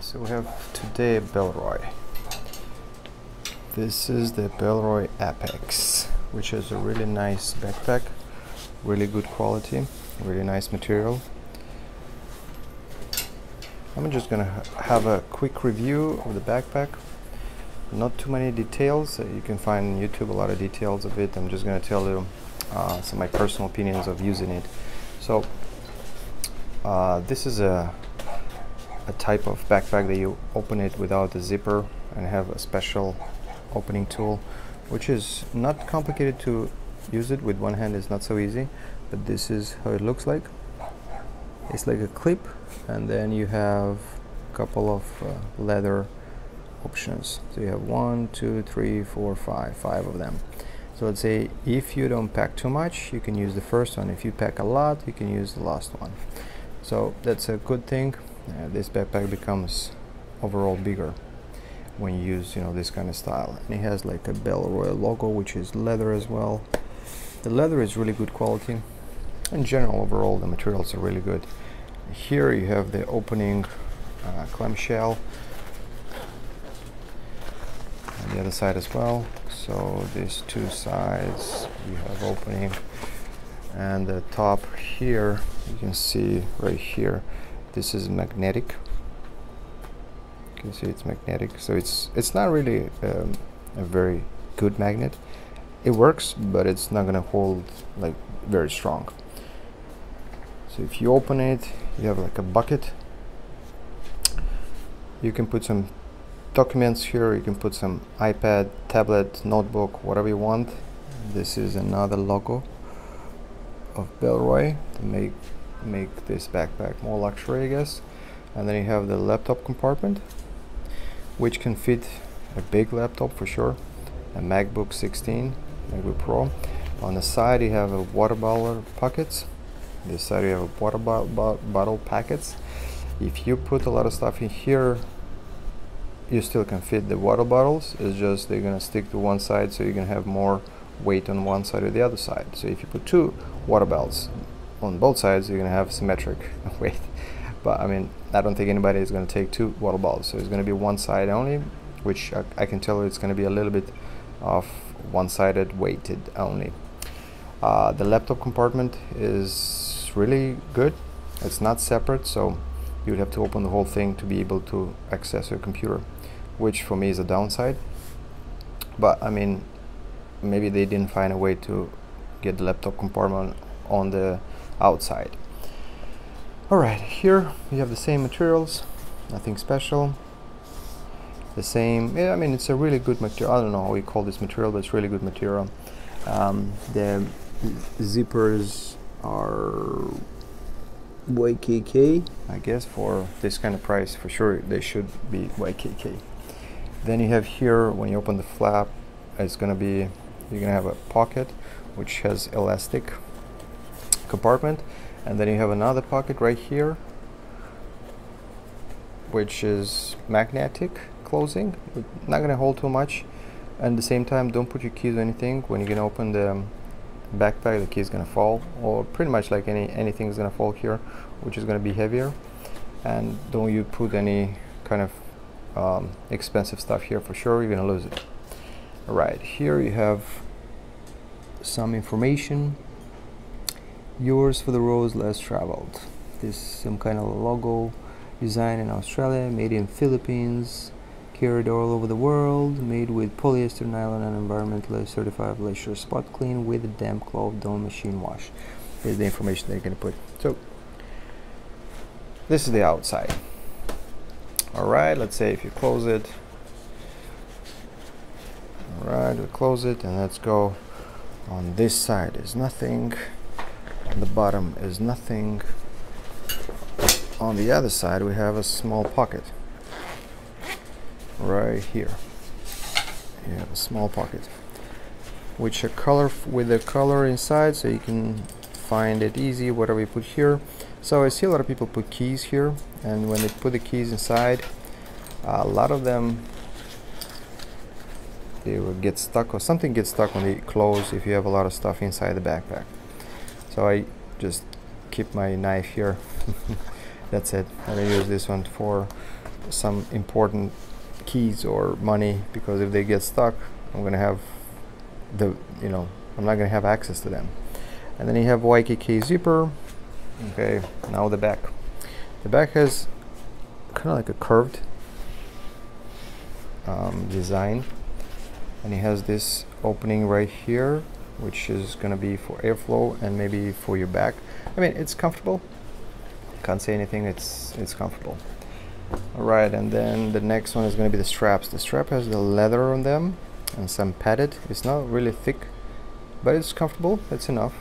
So we have today Bellroy. This is the Bellroy Apex, which is a really nice backpack, really good quality, really nice material. I'm just gonna have a quick review of the backpack. Not too many details. You can find on YouTube a lot of details of it. I'm just gonna tell you some of my personal opinions of using it. So this is a type of backpack that you open it without a zipper and have a special opening tool, which is not complicated to use. It with one hand is not so easy, but this is how it looks like. It's like a clip, and then you have a couple of leather options. So you have 1, 2, 3, 4, 5 of them. So let's say if you don't pack too much, you can use the first one. If you pack a lot, you can use the last one. So that's a good thing. This backpack becomes overall bigger when you use, this kind of style. And it has like a Bellroy logo, which is leather as well. The leather is really good quality. In general, overall, the materials are really good. Here you have the opening clamshell. On the other side as well. So these two sides you have opening, and the top here you can see right here. This is magnetic. You can see it's magnetic. So it's not really a very good magnet. It works, but it's not gonna hold like very strong. So if you open it, you have like a bucket. You can put some documents here. You can put some iPad, tablet, notebook, whatever you want. This is another logo of Bellroy to make this backpack more luxury, I guess. And then you have the laptop compartment, which can fit a big laptop for sure, a MacBook 16, MacBook Pro. On the side you have a water bottle pockets. This side you have a water bottle packets. If you put a lot of stuff in here, you still can fit the water bottles. It's just they're gonna stick to one side, so you can have more weight on one side or the other side. So if you put 2 water bottles on both sides, you're gonna have symmetric weight. But I mean, I don't think anybody is gonna take 2 water bottles, so it's gonna be one side only, which I can tell you it's gonna be a little bit of one-sided weighted only. The laptop compartment is really good. It's not separate, so you'd have to open the whole thing to be able to access your computer, which for me is a downside. But I mean, maybe they didn't find a way to get the laptop compartment on the outside. Alright, here you have the same materials, nothing special. The same, I mean, it's a really good material. I don't know how we call this material, but it's really good material. The zippers are YKK, I guess. For this kind of price, for sure they should be YKK. Then you have here, when you open the flap, it's gonna be, you're gonna have a pocket which has elastic compartment, and then you have another pocket right here which is magnetic closing. Not gonna hold too much, and at the same time don't put your keys or anything. When you're gonna open the backpack, the key is gonna fall, or pretty much like anything is gonna fall here, which is gonna be heavier. And don't you put any kind of expensive stuff here, for sure you're gonna lose it. Right here you have some information. Yours for the roads less traveled. This is some kind of logo, designed in Australia, made in Philippines, carried all over the world, made with polyester, nylon, and environmentally certified leisure, spot clean with a damp cloth, don't machine wash. Here's the information they're going to put. So this is the outside. Alright, let's say if you close it. Alright, we'll close it, and let's go. On this side is nothing, on the bottom is nothing. On the other side we have a small pocket. Right here you have a small pocket, which a color with a color inside, so you can find it easy whatever you put here. So I see a lot of people put keys here, and when they put the keys inside, a lot of them, they will get stuck, or something gets stuck when they close if you have a lot of stuff inside the backpack. So I just keep my knife here. That's it. I'm gonna use this one for some important keys or money, because if they get stuck, I'm gonna have I'm not gonna have access to them. And then you have YKK zipper. Okay, now the back. The back has kind of like a curved design, and it has this opening right here, which is gonna be for airflow and maybe for your back. I mean, it's comfortable. Can't say anything. It's comfortable. All right, and then the next one is going to be the straps. The strap has the leather on them and some padded. It's not really thick, but it's comfortable. That's enough.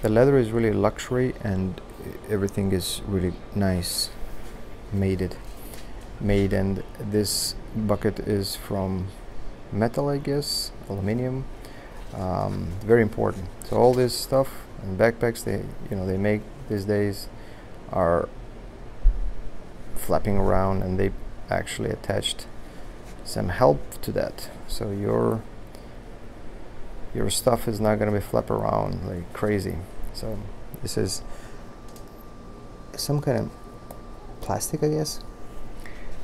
The leather is really luxury, and everything is really nice made. And this bucket is from metal, I guess, aluminum. Very important. So all this stuff and backpacks they make these days are flapping around, and they actually attached some help to that, so your stuff is not going to be flap around like crazy. So this is some kind of plastic, I guess.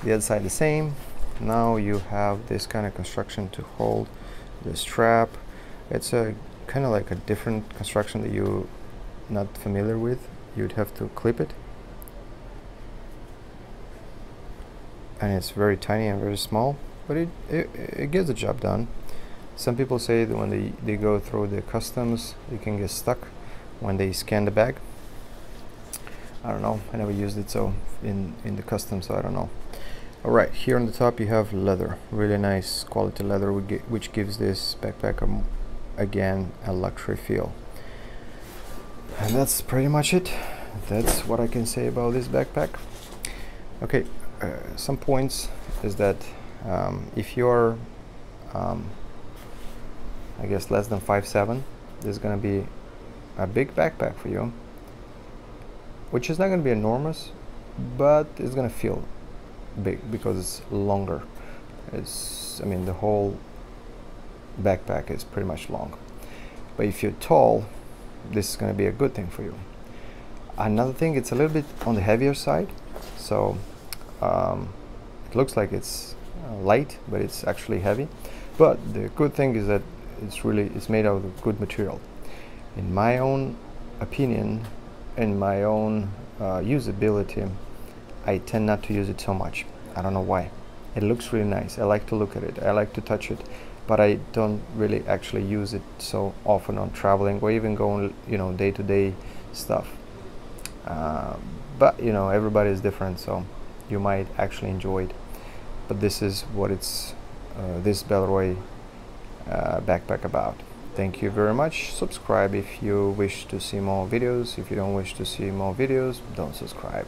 The other side the same. Now you have this kind of construction to hold the strap. It's a kind of like a different construction that you're not familiar with. You'd have to clip it, and it's very tiny and very small, but it gets the job done. Some people say that when they go through the customs, they can get stuck when they scan the bag. I don't know, I never used it so in the customs, so I don't know. All right, here on the top you have leather, really nice quality leather, which gives this backpack again a luxury feel. And that's pretty much it. That's what I can say about this backpack. Okay, some points is that if you're I guess less than 5'7", this is going to be a big backpack for you, which is not going to be enormous, but it's going to feel big because it's longer. I mean, the whole backpack is pretty much long. But if you're tall, this is going to be a good thing for you. Another thing, it's a little bit on the heavier side, so it looks like it's light, but it's actually heavy. But the good thing is that it's made out of good material. In my own opinion, in my own usability, I tend not to use it so much. I don't know why. It looks really nice. I like to look at it. I like to touch it, but I don't really actually use it so often on traveling or even going, day-to-day stuff. But everybody is different, so you might actually enjoy it. But this is what it's this Bellroy backpack about. Thank you very much. Subscribe if you wish to see more videos. If you don't wish to see more videos, don't subscribe.